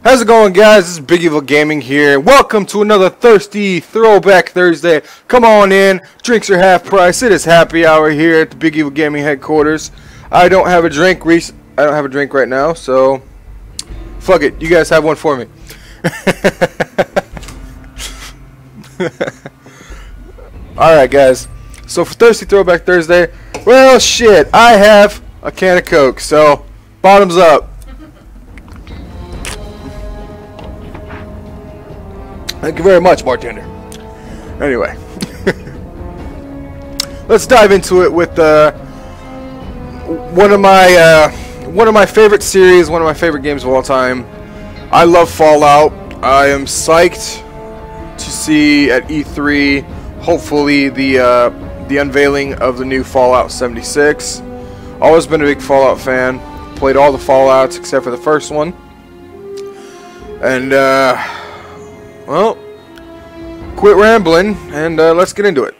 How's it going, guys? This is BigEvilGaming here. Welcome to another thirsty Throwback Thursday. Come on in. Drinks are half price. It is happy hour here at the BigEvilGaming headquarters. I don't have a drink. I don't have a drink right now, so fuck it. You guys have one for me. Alright, guys. So for Thirsty Throwback Thursday, well, shit, I have a can of Coke, so bottoms up. Thank you very much, bartender. Anyway, let's dive into it with one of my favorite series, one of my favorite games of all time. I love Fallout. I am psyched to see at E3, hopefully the unveiling of the new Fallout 76. Always been a big Fallout fan. Played all the Fallouts except for the first one, and well, quit rambling and let's get into it.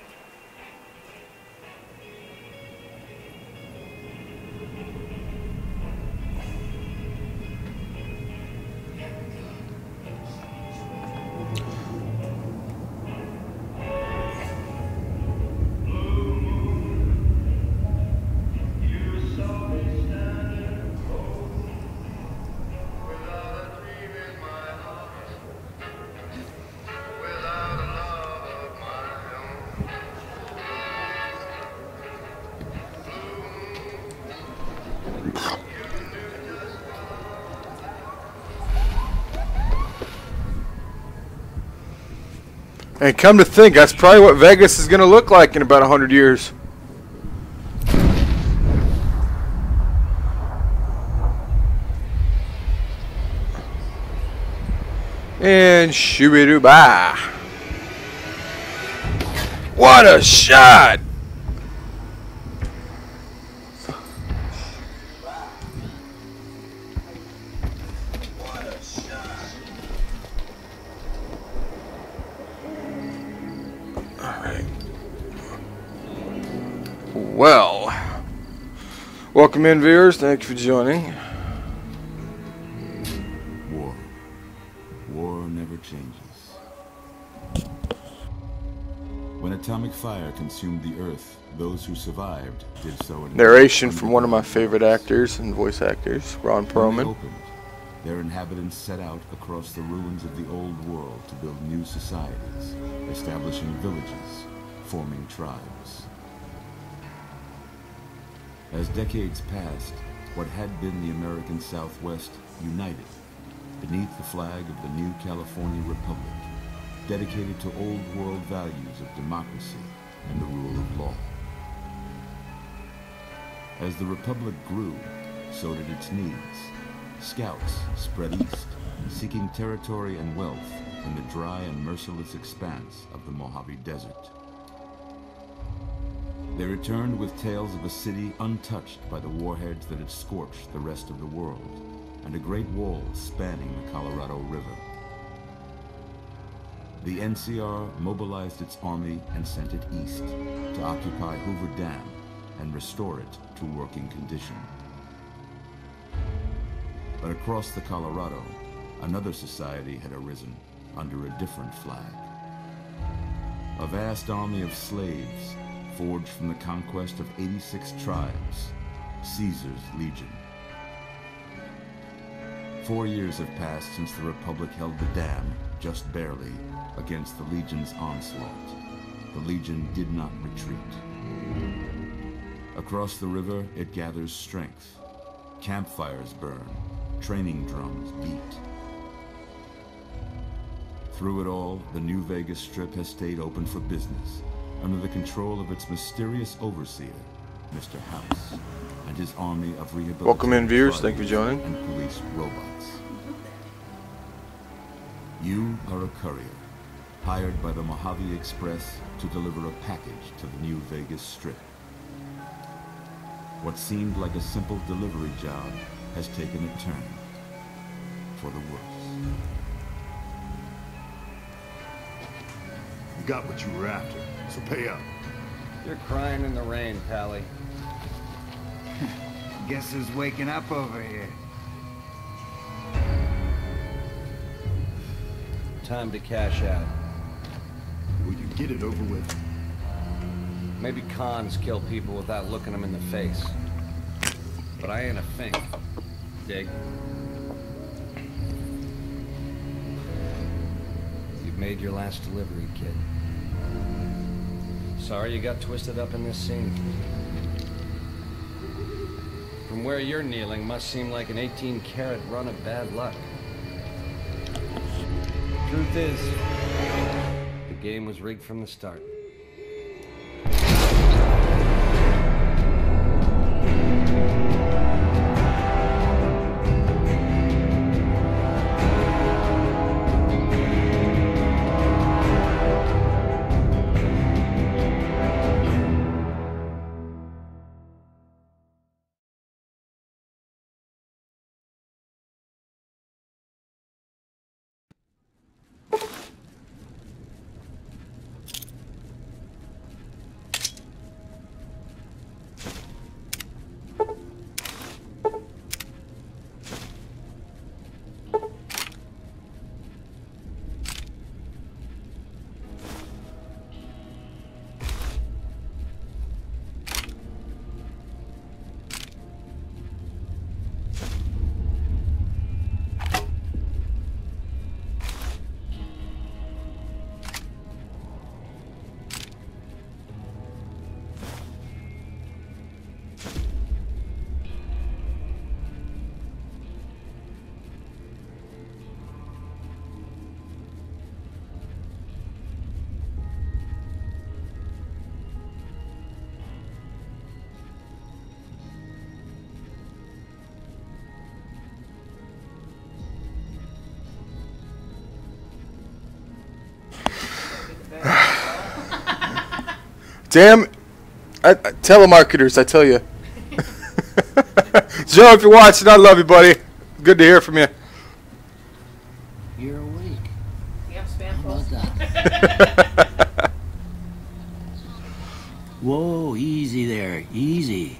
And come to think, that's probably what Vegas is going to look like in about 100 years. And shoo-be-doo-bah. What a shot! Well, welcome in, viewers. Thank you for joining. War never changes. When atomic fire consumed the earth, those who survived did so in narration from one of my favorite actors and voice actors, Ron Perlman. When they opened, their inhabitants set out across the ruins of the old world to build new societies, establishing villages, forming tribes. As decades passed, what had been the American Southwest united beneath the flag of the new California Republic, dedicated to old world values of democracy and the rule of law. As the Republic grew, so did its needs. Scouts spread east, seeking territory and wealth in the dry and merciless expanse of the Mojave Desert. They returned with tales of a city untouched by the warheads that had scorched the rest of the world, and a great wall spanning the Colorado River. The NCR mobilized its army and sent it east to occupy Hoover Dam and restore it to working condition. But across the Colorado, another society had arisen under a different flag. A vast army of slaves forged from the conquest of 86 tribes, Caesar's Legion. 4 years have passed since the Republic held the dam, just barely, against the Legion's onslaught. The Legion did not retreat. Across the river, it gathers strength. Campfires burn, training drums beat. Through it all, the New Vegas Strip has stayed open for business, under the control of its mysterious overseer, Mr. House, and his army of rehabilitated Welcome in, viewers. Thank you for joining. And police robots. You are a courier, hired by the Mojave Express to deliver a package to the New Vegas Strip. What seemed like a simple delivery job has taken a turn for the worse. You got what you were after, so pay up. You're crying in the rain, Pally. Guess who's waking up over here? Time to cash out. Will you get it over with? Maybe cons kill people without looking them in the face. But I ain't a fink. Dig? You've made your last delivery, kid. Sorry you got twisted up in this scene. From where you're kneeling must seem like an 18-carat run of bad luck. Truth is, the game was rigged from the start. Damn, telemarketers, I tell you. Joe, if you're watching, I love you, buddy. Good to hear from you. You're awake. You have spam How about calls? that? Whoa, easy there, easy.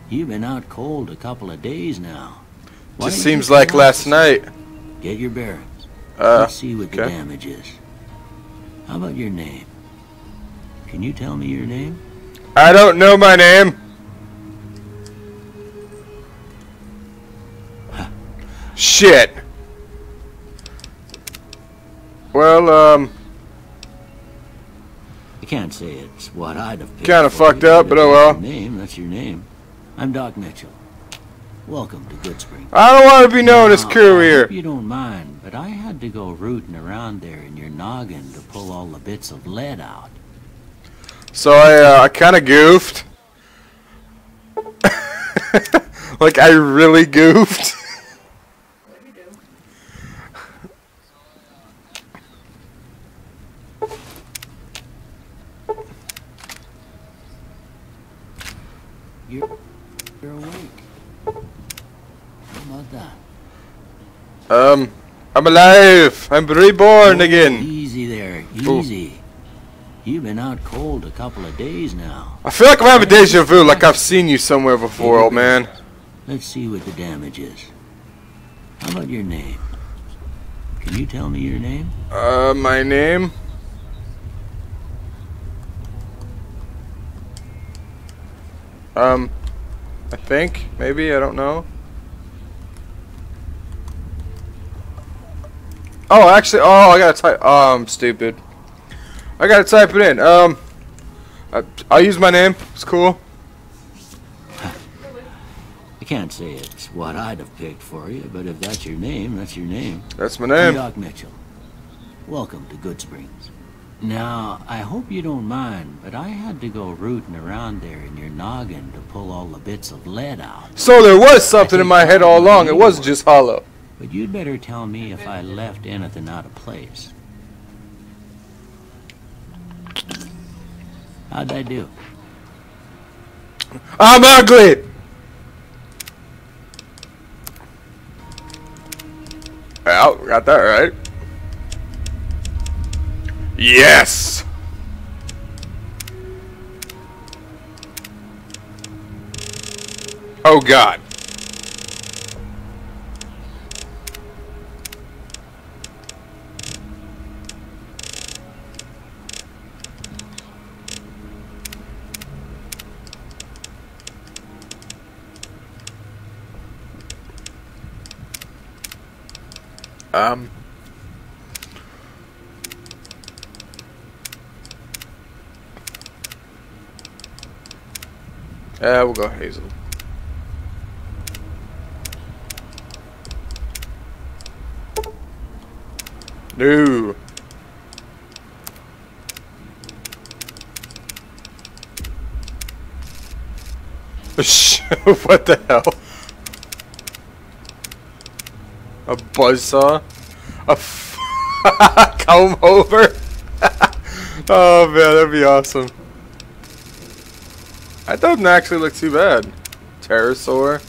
You've been out cold a couple of days now. Why Just don't you seems like relax? last night. Get your bearings. Let's see what the okay. damage is. How about your name? Can you tell me your name? I don't know my name. Shit. Well, I can't say it's what I'd have picked. Kinda for fucked you, up, but if oh that's well. your name, that's your name. I'm Doc Mitchell. Welcome to Goodsprings. I don't want to be known as Now, I Courier. hope you don't mind, but I had to go rooting around there in your noggin to pull all the bits of lead out. So I kind of goofed. Like I really goofed. What do you do? You're awake. How about that? I'm alive. I'm reborn Oh, again. Easy there, easy. You've been out cold a couple of days now. I feel like I'm having deja vu, like I've seen you somewhere before, old man. Let's see what the damage is. How about your name? Can you tell me your name? My name? I think, maybe, I don't know. Oh, actually, I gotta type, I'm stupid. I gotta type it in, I'll use my name, it's cool. I can't say it's what I'd have picked for you, but if that's your name, that's your name. That's my I'm name. Doc Mitchell. Welcome to Goodsprings. Now, I hope you don't mind, but I had to go rooting around there in your noggin to pull all the bits of lead out. So there was something in my head all along, it wasn't just hollow. But you'd better tell me if I left anything out of place. How'd I do? I'm ugly! Well, got that right. Yes! Oh God. Yeah, we'll go Hazel. No. What the hell? A buzzsaw? A comb over? Oh man, that'd be awesome. That doesn't actually look too bad. Pterosaur.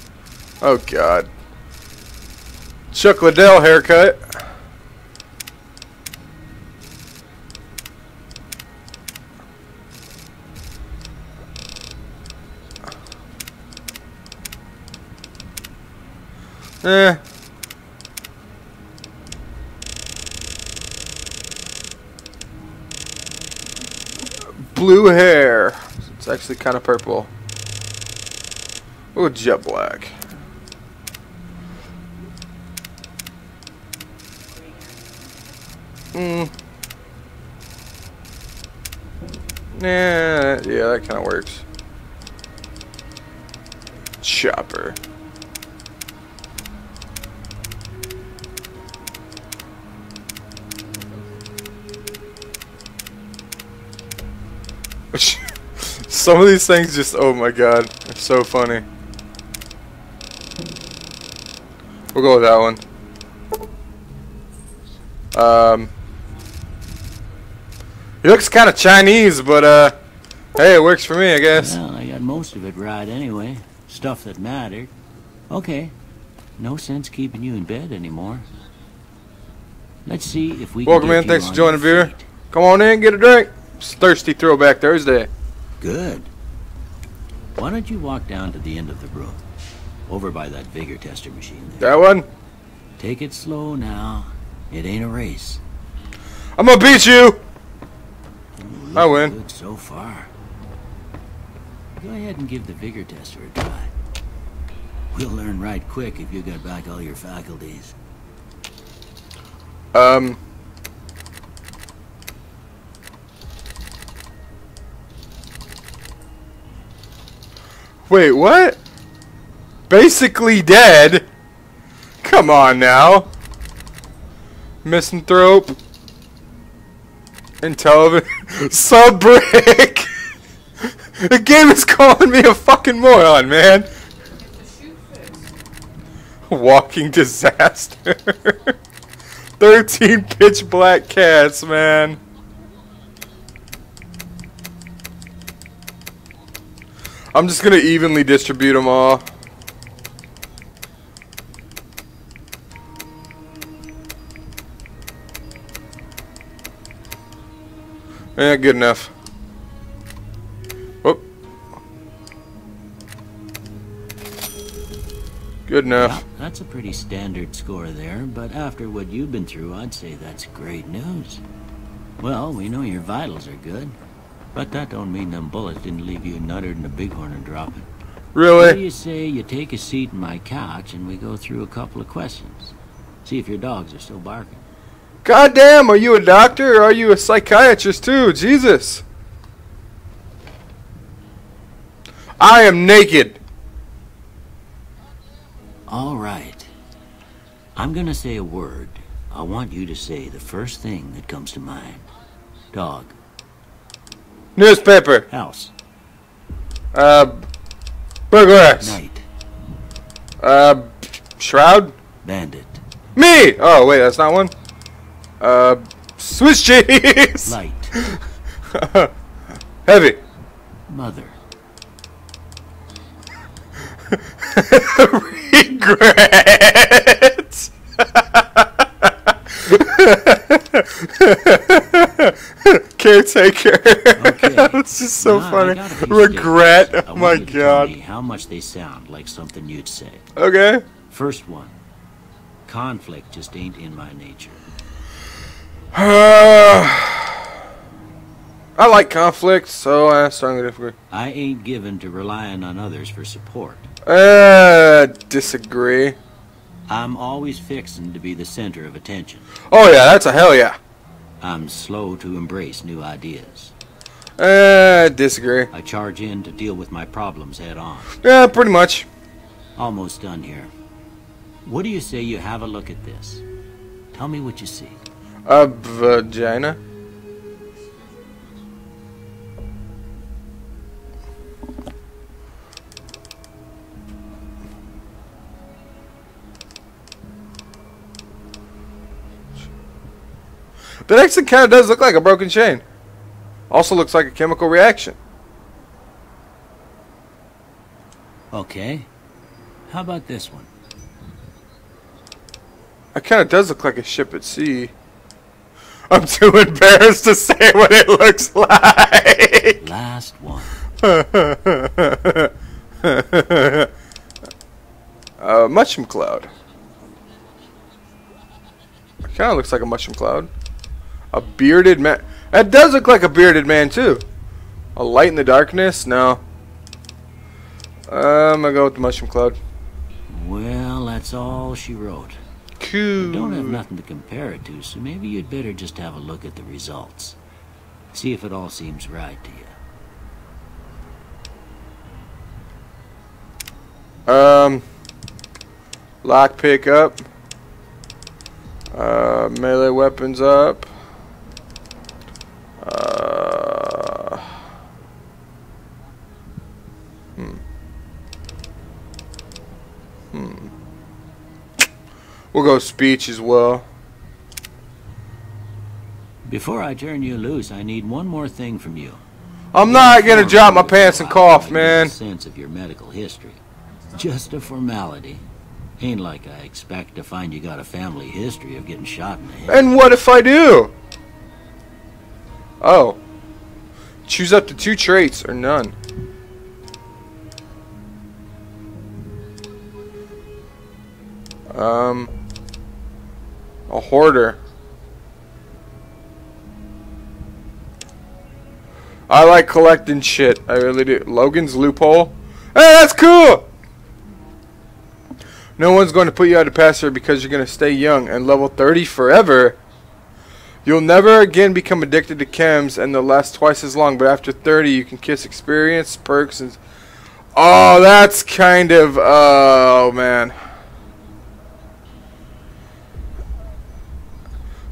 Oh god. Chuck Liddell haircut. Eh. Blue hair. It's actually kind of purple. Oh, jet black. Yeah, that kind of works. Chopper. Some of these things just, oh my god, they're so funny. We'll go with that one. He looks kind of Chinese, but hey, it works for me, I guess. Well, I got most of it right anyway. Stuff that mattered. Okay. No sense keeping you in bed anymore. Let's see if we Welcome can in, get thanks you for on joining the your viewer. feet. Come on in, get a drink. It's Thirsty Throwback Thursday. Good. Why don't you walk down to the end of the room? Over by that vigor tester machine there. That one? Take it slow now. It ain't a race. I'm gonna beat you! Ooh, I win. Good so far. Go ahead and give the vigor tester a try. We'll learn right quick if you got back all your faculties. Wait, what? Basically dead? Come on now. Misanthrope. Intelligent. Sub-brick! The game is calling me a fucking moron, man. Walking disaster. 13 pitch black cats, man. I'm just gonna evenly distribute them all. Yeah, good enough. Whoop. Good enough. Yeah, that's a pretty standard score there, but after what you've been through, I'd say that's great news. Well, we know your vitals are good, but that don't mean them bullets didn't leave you nuttered in a bighorn and dropping. What do Really? you say you take a seat in my couch and we go through a couple of questions? See if your dogs are still barking. Goddamn, are you a doctor or are you a psychiatrist too? Jesus. I am naked. All right. I'm gonna say a word. I want you to say the first thing that comes to mind. Dog. Newspaper. House. Burglaris. Night. Shroud. Bandit. Me! Oh, wait, that's not one. Swiss cheese! Light. Heavy. Mother. Regret! Caretaker. Okay. That's just so Now, I funny. got a few Regret. statements. I Oh my want you to tell me god. how much they sound like something you'd say. Okay. First one. Conflict just ain't in my nature. I like conflict, so I strongly disagree. I ain't given to relying on others for support. Disagree. I'm always fixing to be the center of attention. Oh yeah, that's a hell yeah. I'm slow to embrace new ideas. Disagree. I charge in to deal with my problems head on. Yeah, pretty much. Almost done here. What do you say you have a look at this? Tell me what you see. A vagina. That actually kind of does look like a broken chain. Also looks like a chemical reaction. Okay. How about this one? It kind of does look like a ship at sea. I'm too embarrassed to say what it looks like. Last one. Mushroom cloud. It kind of looks like a mushroom cloud. A bearded man. That does look like a bearded man too. A light in the darkness? No. I'm gonna go with the mushroom cloud. Well, that's all she wrote. Cool. You don't have nothing to compare it to, so maybe you'd better just have a look at the results. See if it all seems right to you. Lockpick up. Melee weapons up. We'll go speech as well. Before I turn you loose, I need one more thing from you. I'm not gonna drop my pants and cough, man. Sense of your medical history. Just a formality. Ain't like I expect to find you got a family history of getting shot in the head. And what if I do? Oh. Choose up to 2 traits or none. A hoarder. I like collecting shit. I really do. Logan's loophole. Hey, that's cool! No one's going to put you out of pasture because you're going to stay young and level 30 forever. You'll never again become addicted to chems and they'll last twice as long, but after 30 you can kiss experience, perks, and... Oh, that's kind of... Oh, man.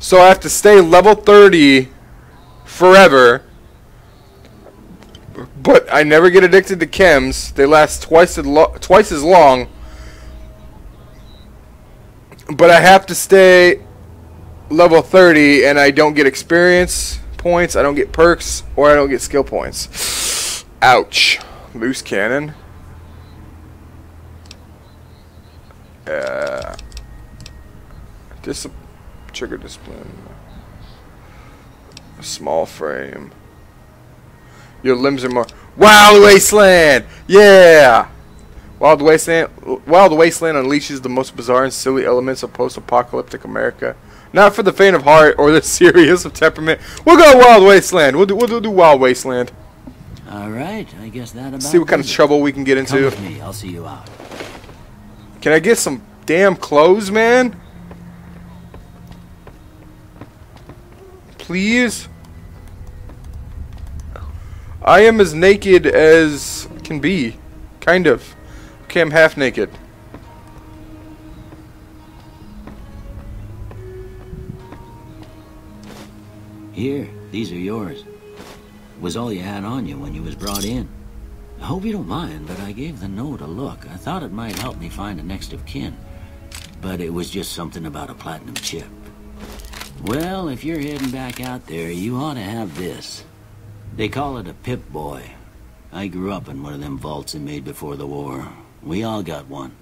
So I have to stay level 30 forever, but I never get addicted to chems. They last twice as long, but I have to stay level 30, and I don't get experience points, I don't get perks, or I don't get skill points. Ouch. Loose cannon. Trigger discipline. Small frame. Your limbs are more... Wild Wasteland! Yeah! Wild Wasteland unleashes the most bizarre and silly elements of post-apocalyptic America. Not for the faint of heart or the serious of temperament. We'll go Wild Wasteland. We'll do Wild Wasteland. All right, I guess that about. See what kind of trouble we can get into. Come with me. I'll see you out. Can I get some damn clothes, man? Please? I am as naked as can be. Kind of. Okay, I'm half naked. Here, these are yours. Was all you had on you when you was brought in. I hope you don't mind, but I gave the note a look. I thought it might help me find a next of kin. But it was just something about a platinum chip. Well, if you're heading back out there, you ought to have this. They call it a Pip-Boy. I grew up in one of them vaults they made before the war. We all got one.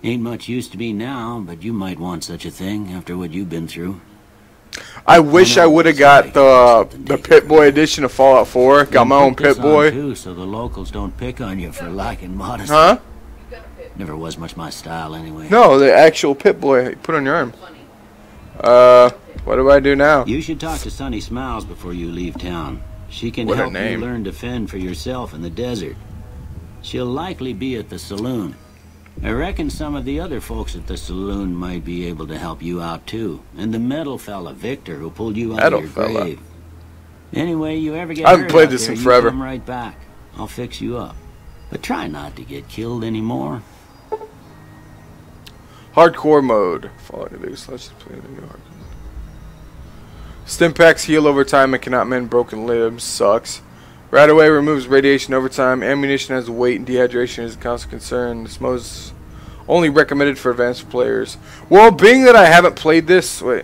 Ain't much use to me now, but you might want such a thing after what you've been through. I wish I would have got the Pip-Boy edition of Fallout 4. Got my own Pip-Boy. Too, so the locals don't pick on you for lacking modesty. Huh? Never was much my style anyway. No, the actual Pip-Boy you put on your arm. What do I do now? You should talk to Sunny Smiles before you leave town. She can help you learn to fend for yourself in the desert. She'll likely be at the saloon. I reckon some of the other folks at the saloon might be able to help you out too. And the metal fella, Victor, who pulled you out of your grave. Anyway, you ever get I haven't hurt played out this there, in you forever. come right back. I'll fix you up. But try not to get killed anymore. Hardcore mode. Following the biggest let's play the new hardcore. Stim packs heal over time and cannot mend broken limbs. Sucks. Right away removes radiation over time. Ammunition has weight and dehydration is a constant concern. This mode is only recommended for advanced players. Well, being that I haven't played this, wait.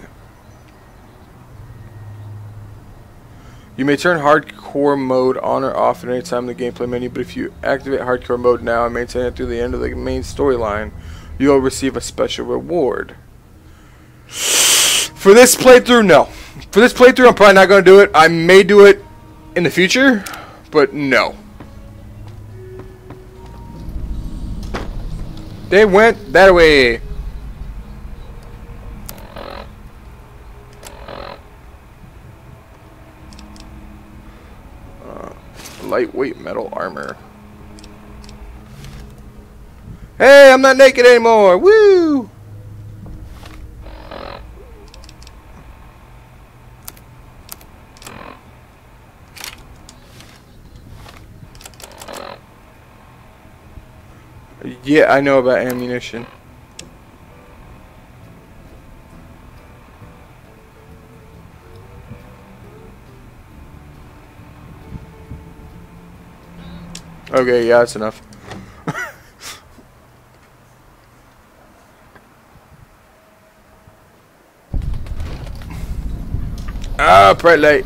You may turn hardcore mode on or off at any time in the gameplay menu, but if you activate hardcore mode now and maintain it through the end of the main storyline, you'll receive a special reward. For this playthrough, no. For this playthrough, I'm probably not going to do it. I may do it in the future, but no. They went that way. Lightweight metal armor. Hey, I'm not naked anymore. Woo! Yeah, I know about ammunition. Okay, yeah, that's enough. Ah, bright light.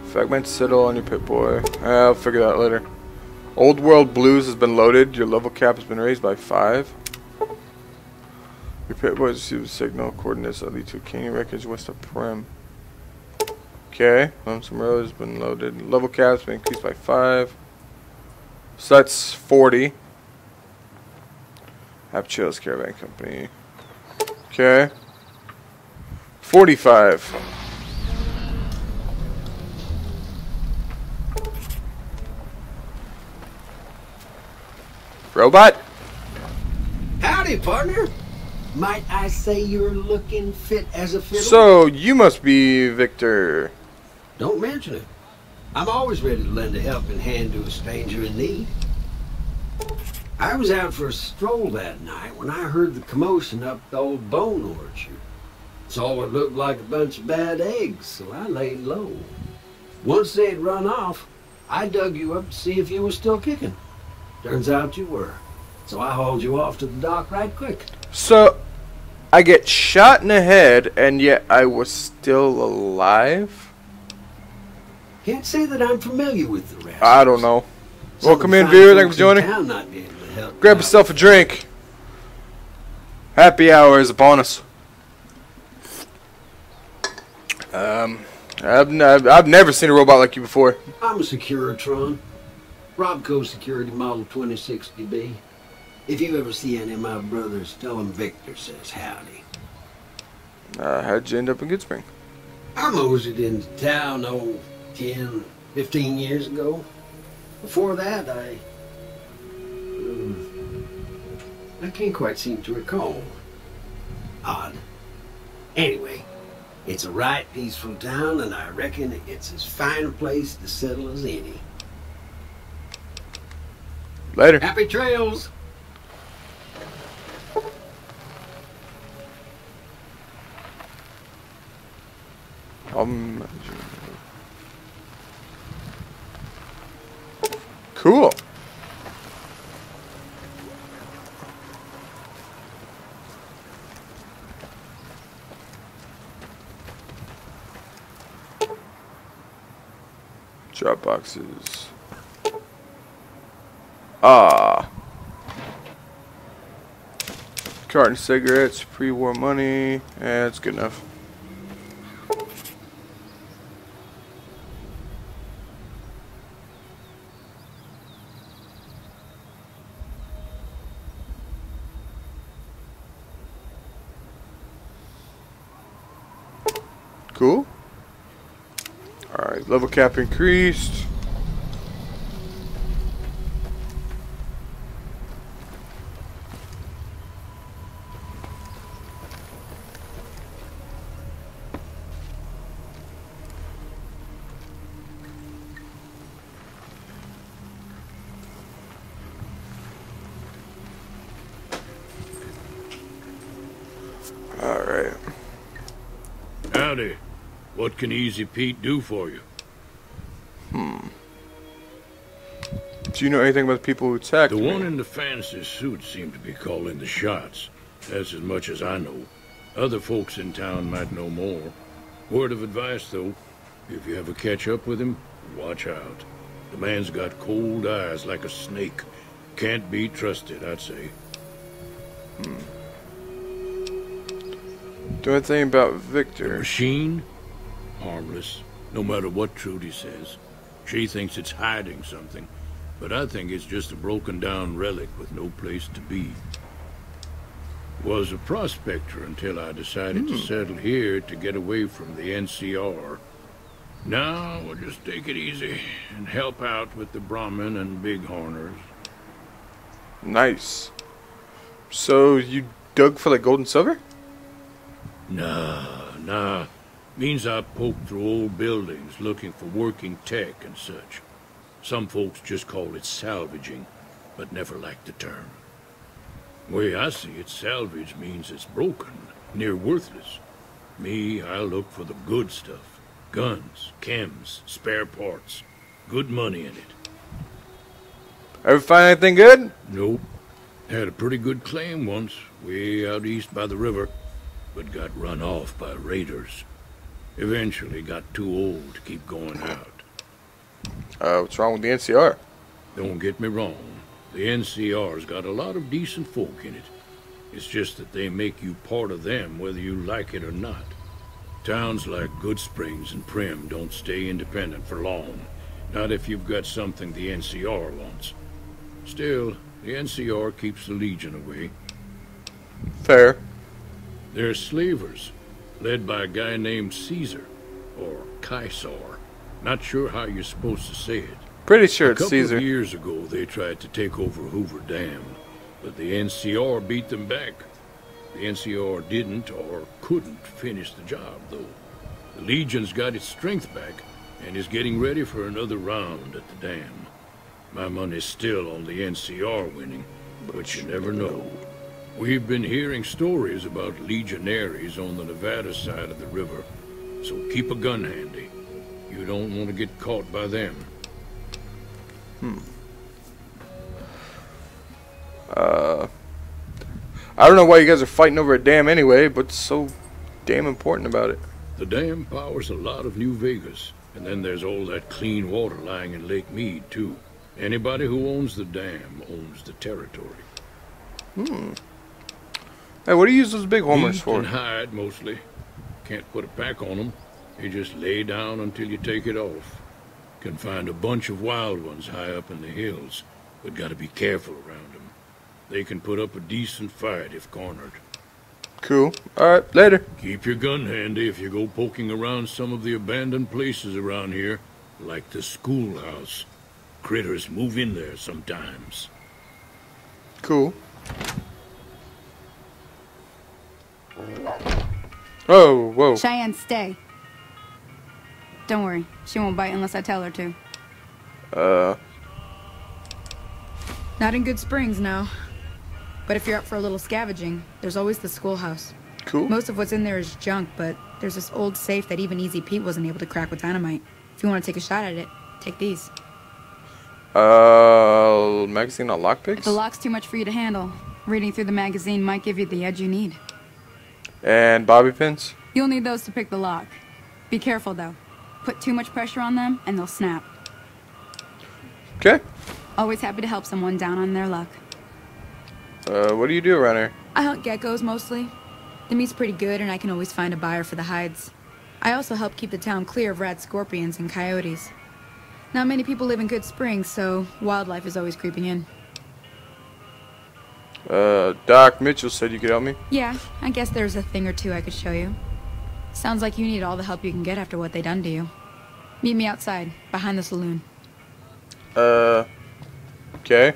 Fragment settle on your Pip-Boy. I'll figure that out later. Old World Blues has been loaded. Your level cap has been raised by 5. Your Pip-Boy has received a signal. Coordinates that lead to a canyon wreckage west of Prim. Okay. Lonesome Road has been loaded. Level cap has been increased by 5. So that's 40. Have Chills Caravan Company. Okay. 45. Robot? Howdy, partner. Might I say you're looking fit as a fiddle? So, you must be Victor. Don't mention it. I'm always ready to lend a helping hand to a stranger in need. I was out for a stroll that night when I heard the commotion up the old bone orchard. Saw what looked like a bunch of bad eggs, so I laid low. Once they'd run off, I dug you up to see if you were still kicking. Turns out you were. So I hauled you off to the dock right quick. So, I get shot in the head, and yet I was still alive? Can't say that I'm familiar with the rest. I don't know. Some Welcome of in, the viewer. fine Thank you for folks in joining. town might be able to help Grab out. yourself a drink. Happy hour is upon us. I've never seen a robot like you before. I'm a Securitron. Robco Security Model 2060B. If you ever see any of my brothers, tell them Victor says howdy. How'd you end up in Goodspring? I moseyed into town, 10, 15 years ago. Before that, I can't quite seem to recall. Odd. Anyway, it's a right peaceful town, and I reckon it's as fine a place to settle as any. Later. Happy trails! Cool. Drop boxes. Carton cigarettes, pre-war money. Yeah, that's good enough. Cool. Alright, level cap increased. Howdy. What can Easy Pete do for you? Do you know anything about the people who attacked The me? one in the fancy suit seemed to be calling the shots. That's as much as I know. Other folks in town might know more. Word of advice, though, if you ever catch up with him, watch out. The man's got cold eyes like a snake. Can't be trusted, I'd say. Do anything about The Victor? machine? Harmless, no matter what Trudy says. She thinks it's hiding something, but I think it's just a broken down relic with no place to be. Was a prospector until I decided to settle here to get away from the NCR. Now we'll just take it easy and help out with the Brahmin and Bighorners. Nice. So you dug for like gold and silver? Nah. Means I poked through old buildings looking for working tech and such. Some folks just call it salvaging, but never liked the term. Way I see it, salvage means it's broken, near worthless. Me, I look for the good stuff. Guns, chems, spare parts. Good money in it. Ever find anything good? Nope. Had a pretty good claim once, way out east by the river, but got run off by raiders. Eventually got too old to keep going out. What's wrong with the NCR? Don't get me wrong. The NCR's got a lot of decent folk in it. It's just that they make you part of them whether you like it or not. Towns like Good Springs and Prim don't stay independent for long. Not if you've got something the NCR wants. Still, the NCR keeps the Legion away. Fair. They're slavers, led by a guy named Caesar, or Caesar. Not sure how you're supposed to say it. Pretty sure A it's couple Caesar. of years ago, they tried to take over Hoover Dam, but the NCR beat them back. The NCR didn't or couldn't finish the job, though. The Legion's got its strength back and is getting ready for another round at the dam. My money's still on the NCR winning, but you never know. We've been hearing stories about legionaries on the Nevada side of the river, so keep a gun handy. You don't want to get caught by them. I don't know why you guys are fighting over a dam anyway, but it's so damn important about it. The dam powers a lot of New Vegas, and then there's all that clean water lying in Lake Mead, too. Anybody who owns the dam owns the territory. Hey, what do you use those big homers Eat for? and hide, mostly. Can't put a pack on them. You just lay down until you take it off. Can find a bunch of wild ones high up in the hills, but gotta be careful around them. They can put up a decent fight if cornered. Cool. Alright, later. Keep your gun handy if you go poking around some of the abandoned places around here, like the schoolhouse. Critters move in there sometimes. Cool. Oh, whoa. Cheyenne, stay. Don't worry, she won't bite unless I tell her to. Not in Good Springs, no. But if you're up for a little scavenging, there's always the schoolhouse. Cool. Most of what's in there is junk, but there's this old safe that even Easy Pete wasn't able to crack with dynamite. If you want to take a shot at it, take these. Magazine on lockpicks? If the lock's too much for you to handle, reading through the magazine might give you the edge you need. And bobby pins? You'll need those to pick the lock. Be careful, though. Put too much pressure on them, and they'll snap. Okay. Always happy to help someone down on their luck. What do you do around here? I hunt geckos, mostly. The meat's pretty good, and I can always find a buyer for the hides. I also help keep the town clear of rat scorpions and coyotes. Not many people live in Good Springs, so wildlife is always creeping in. Doc Mitchell said you could help me. Yeah, I guess there's a thing or two I could show you. Sounds like you need all the help you can get after what they done to you. Meet me outside, behind the saloon. Okay.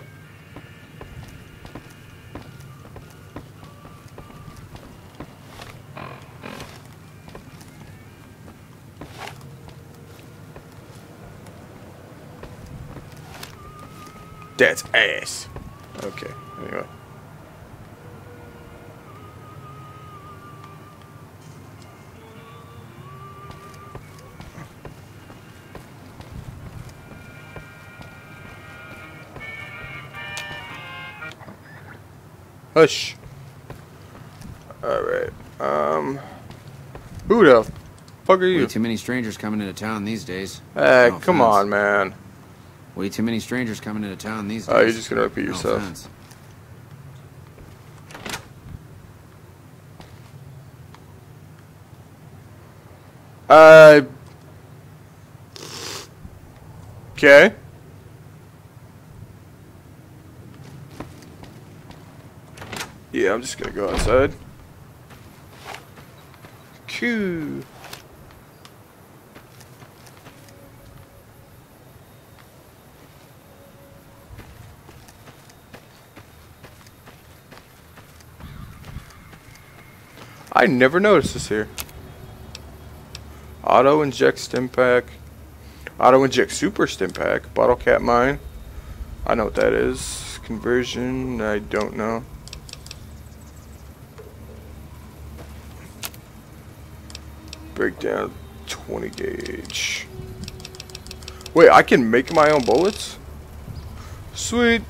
That's ass. Okay, anyway. Hush. Alright. Who the fuck are you? Way too many strangers coming into town these days. Hey, No come offense. on, man. Way too many strangers coming into town these days. Oh, you're just gonna repeat No yourself. offense. Okay. Yeah, I'm just gonna go outside. Cool. I never noticed this here. Auto inject stim pack. Auto inject super stim pack. Bottle cap mine. I know what that is. Conversion. I don't know. Breakdown 20 gauge. Wait, I can make my own bullets? Sweet.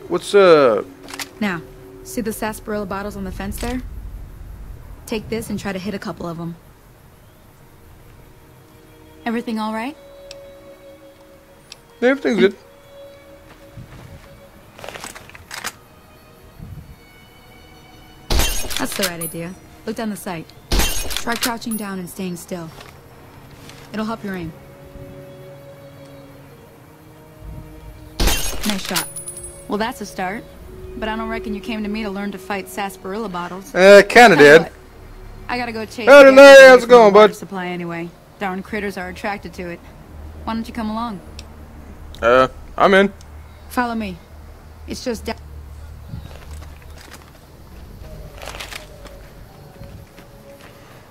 What's up? Now, see the sarsaparilla bottles on the fence there? Take this and try to hit a couple of them. Everything all right? Everything's good. That's the right idea. Look down the sight. Try crouching down and staying still. It'll help your aim. Nice shot. Well, that's a start. But I don't reckon you came to me to learn to fight sarsaparilla bottles. Kinda Tell you did. what, I gotta go chase. Hey, the Renee, guys away how's it from going, the water bud? Supply anyway. Darn critters are attracted to it. Why don't you come along? I'm in. Follow me. It's just down.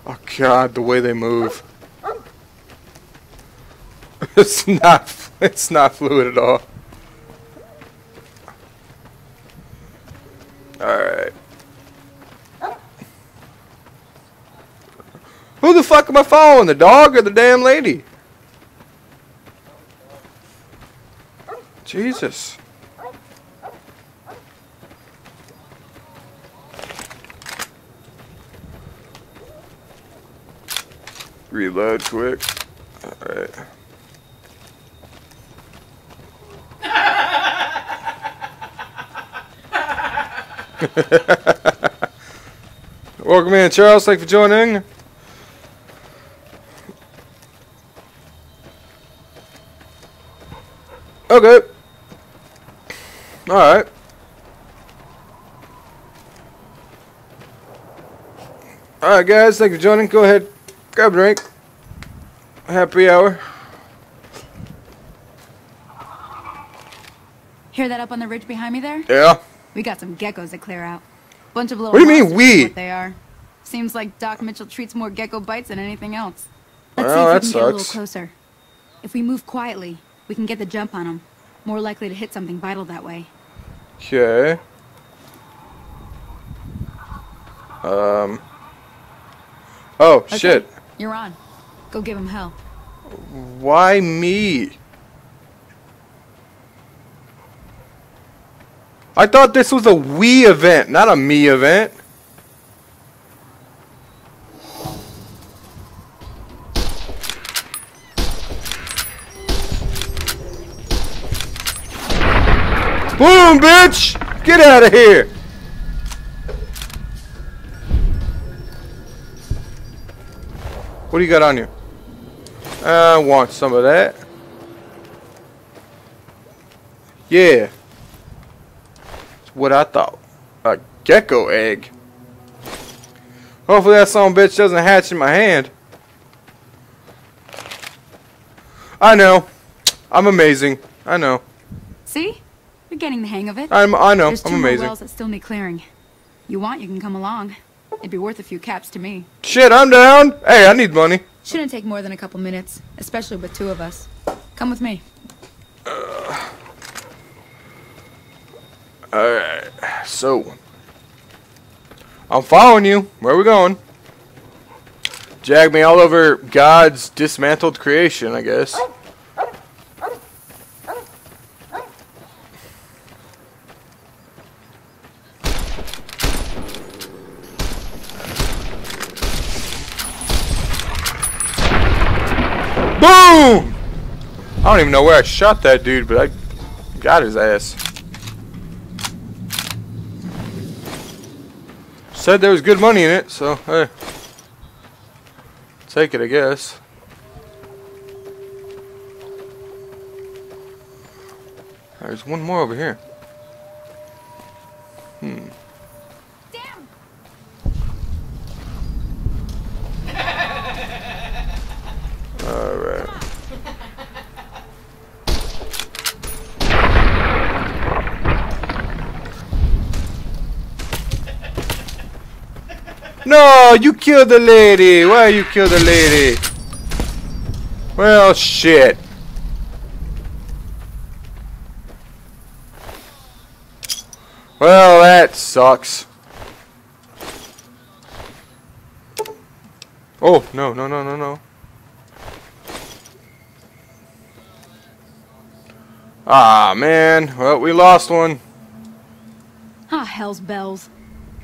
Oh god, the way they move. It's not fluid at all. Alright. Who the fuck am I following? The dog or the damn lady? Jesus. Reload quick. Alright. Welcome in, Charles. Thank you for joining. Okay. Alright. Alright, guys. Thank you for joining. Go ahead. Grab a drink. Happy hour. Hear that up on the ridge behind me there? Yeah. We got some geckos to clear out. Bunch of little. What do you mean, monsters we? is what they are. Seems like Doc Mitchell treats more gecko bites than anything else. Let's Well, see if we that can get a little sucks. closer. If we move quietly, we can get the jump on them. More likely to hit something vital that way. Okay. Oh, Okay, shit. You're on. Go give him hell. Why me? I thought this was a we event, not a me event. Boom, bitch! Get out of here! What do you got on you? I want some of that. Yeah. That's what I thought. A gecko egg. Hopefully that son of a bitch doesn't hatch in my hand. I know. I'm amazing. I know. See? You're getting the hang of it. I know. There's two I'm more amazing. wells that still need clearing. You want, you can come along. It'd be worth a few caps to me. Shit, I'm down. Hey, I need money. Shouldn't take more than a couple minutes, especially with two of us. Come with me. Alright. So. I'm following you. Where are we going? Jag me all over God's dismantled creation, I guess. Boom! I don't even know where I shot that dude, but I got his ass. Said there was good money in it, so hey. Take it, I guess. There's one more over here. Damn. Alright. No, you killed the lady. Why you killed the lady? Well, shit. Well, that sucks. Oh, no, no, no, no, no. Ah, man. Well, we lost one. Ah, hell's bells.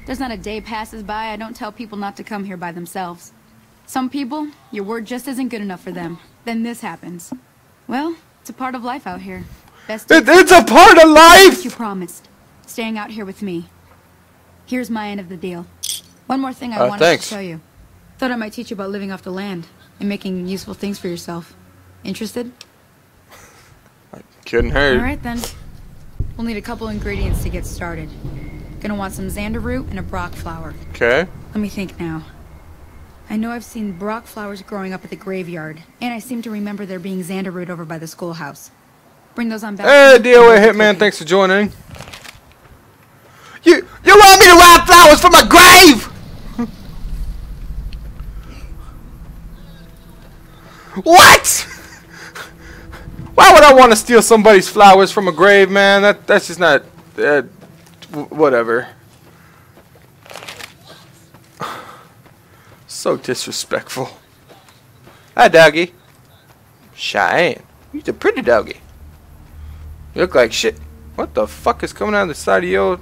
There's not a day passes by I don't tell people not to come here by themselves. Some people, your word just isn't good enough for them. Then this happens. Well, it's a part of life out here. Best It's a part of life! You promised. Staying out here with me. Here's my end of the deal. One more thing I wanted thanks. to show you. Thought I might teach you about living off the land and making useful things for yourself. Interested? Couldn't hurt. Alright then. We'll need a couple ingredients to get started. Gonna want some xander root and a brock flower. Okay. Let me think now. I know I've seen brock flowers growing up at the graveyard, and I seem to remember there being xander root over by the schoolhouse. Bring those on back. Hey, DOA Hitman, thanks for joining. You want me to wrap flowers for my grave? What? Why would I want to steal somebody's flowers from a grave, man? That's just not... whatever. So disrespectful. Hi, doggy. Cheyenne. You're a pretty doggy. You look like shit. What the fuck is coming out of the side of your...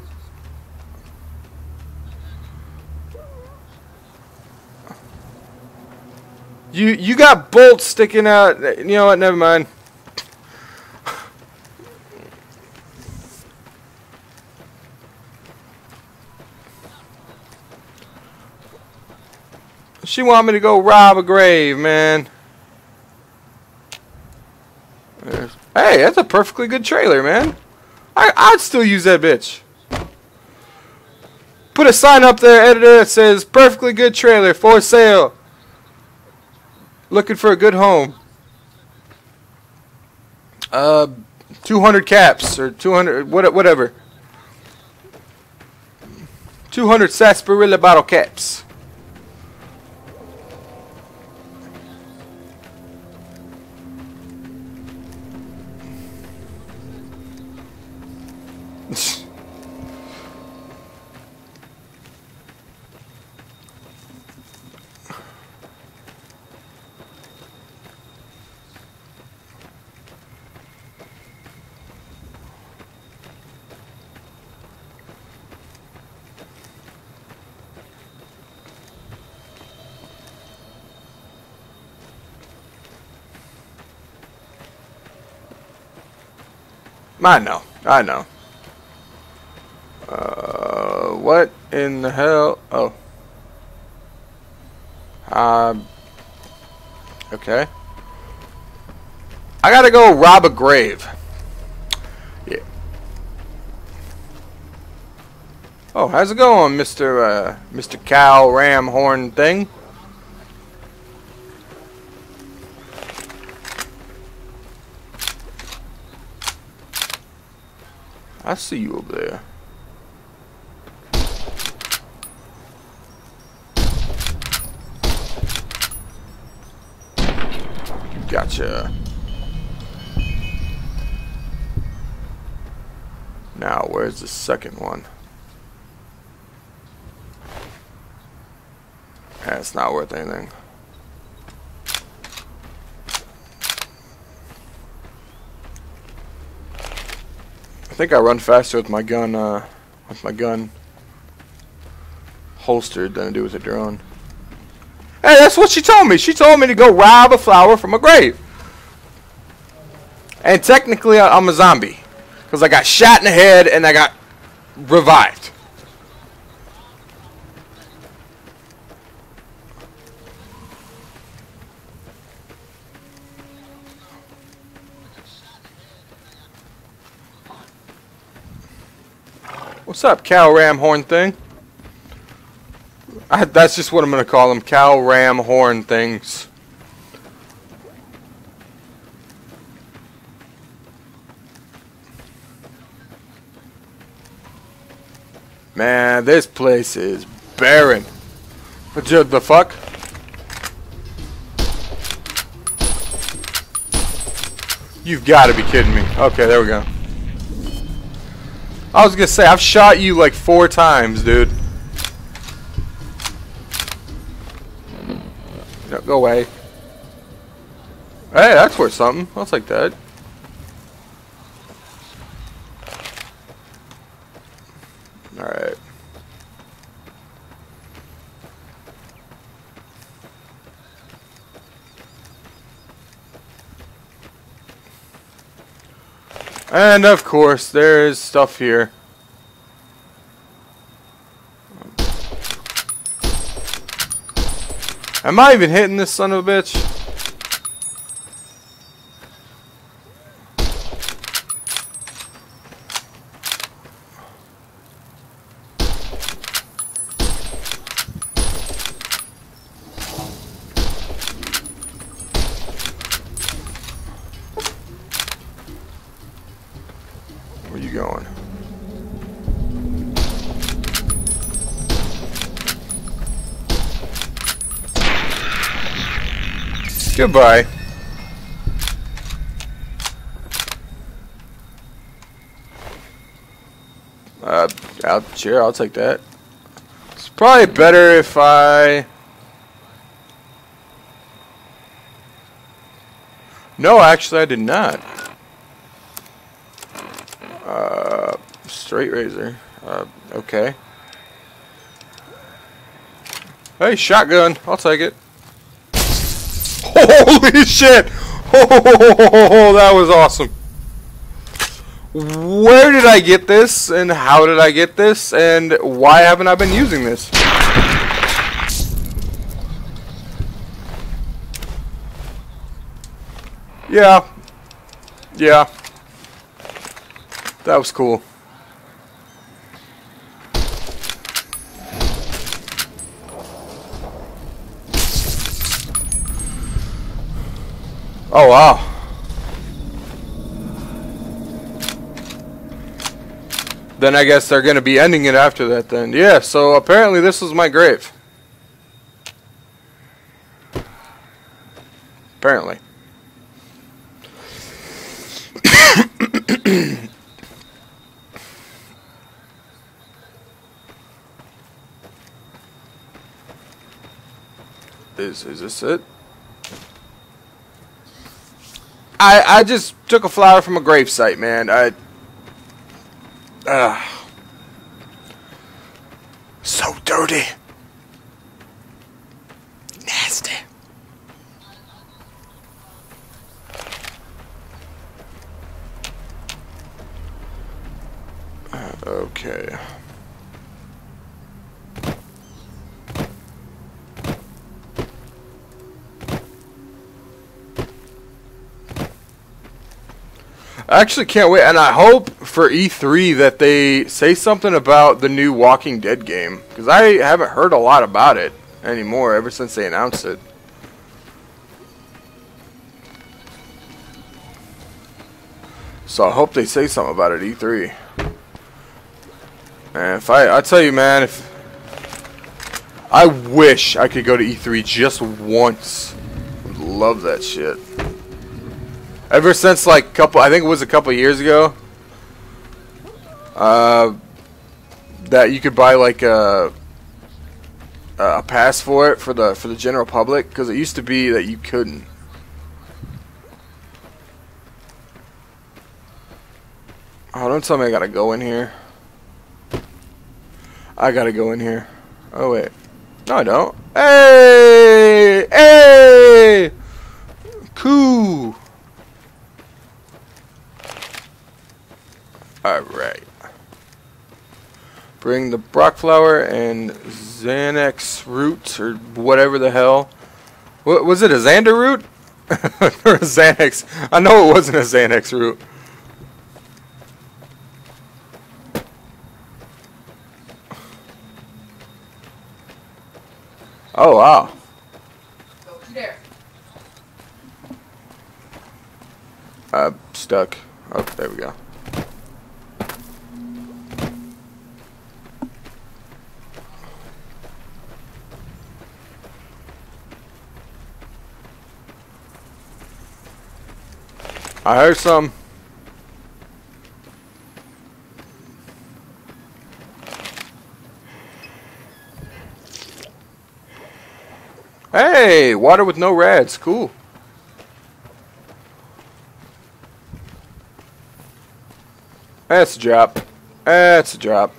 You got bolts sticking out. You know what? Never mind. She want me to go rob a grave, man. Hey, that's a perfectly good trailer, man. I'd still use that bitch. Put a sign up there, editor, that says perfectly good trailer for sale. Looking for a good home. 200 caps or 200 whatever. 200 sarsaparilla bottle caps. I know. What in the hell? Oh. Okay. I gotta go rob a grave. Yeah. Oh, how's it going, Mr. Cow Ram Horn thing? I see you over there. Gotcha. Now, where's the second one? it's not worth anything. I think I run faster with my gun holstered than I do with a drone. Hey, that's what she told me. She told me to go rob a flower from a grave. And technically, I'm a zombie. Because I got shot in the head and I got revived. What's up, cow ram horn thing? That's just what I'm going to call them, cow ram horn things. Man, this place is barren. What the fuck? You've got to be kidding me. Okay, there we go. I was gonna say, I've shot you like 4 times, dude. No, go away. Hey, that's worth something. I'll take that. Alright. And of course, there is stuff here. Am I even hitting this son of a bitch? Where you going? Goodbye. Sure, I'll take that. It's probably better if I... No, actually I did not. Straight razor. Okay. Hey, shotgun. I'll take it. Holy shit! Oh, that was awesome. Where did I get this, and how did I get this, and why haven't I been using this? Yeah. Yeah. That was cool. Oh, wow. Then I guess they're going to be ending it after that then. Yeah, so apparently this was my grave. Apparently. Is this it? I just took a flower from a gravesite, man. So dirty. Nasty. Okay. I actually can't wait, and I hope for E3 that they say something about the new Walking Dead game, because I haven't heard a lot about it anymore ever since they announced it. So I hope they say something about it at E3. And if I tell you, man, if I wish I could go to E3 just once. Would love that shit. Ever since like I think it was a couple years ago, that you could buy like a pass for it for the general public, because it used to be that you couldn't. Oh, don't tell me I gotta go in here. I gotta go in here. Oh wait, no I don't. Hey, hey, cool. All right. Bring the Brock flower and Xanax root, or whatever the hell. What was it? A Xander root or a Xanax? I know it wasn't a Xanax root. Oh wow. There. Stuck. Oh, there we go. I heard some. Hey, water with no rads. Cool. That's a drop. That's a drop.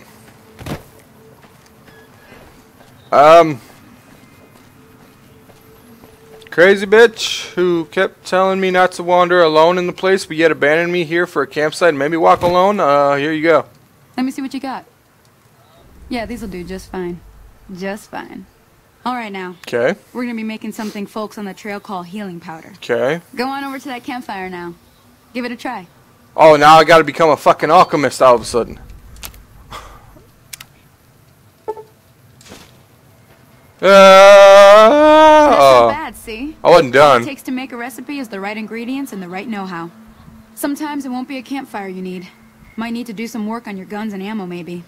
Crazy bitch who kept telling me not to wander alone in the place, but yet abandoned me here for a campsite and made me walk alone. Here you go. Let me see what you got. Yeah, these'll do just fine. Just fine. Alright now. Okay. We're gonna be making something folks on the trail call healing powder. Okay. Go on over to that campfire now. Give it a try. Oh, now I gotta become a fucking alchemist all of a sudden. That's not bad, see? I wasn't done. All it takes to make a recipe is the right ingredients and the right know-how. Sometimes it won't be a campfire you need. Might need to do some work on your guns and ammo, maybe.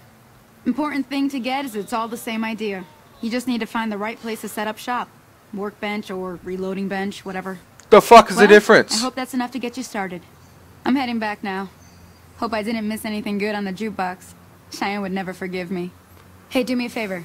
Important thing to get is it's all the same idea. You just need to find the right place to set up shop. Workbench or reloading bench, whatever. The fuck is the difference? I hope that's enough to get you started. I'm heading back now. Hope I didn't miss anything good on the jukebox. Cheyenne would never forgive me. Hey, do me a favor.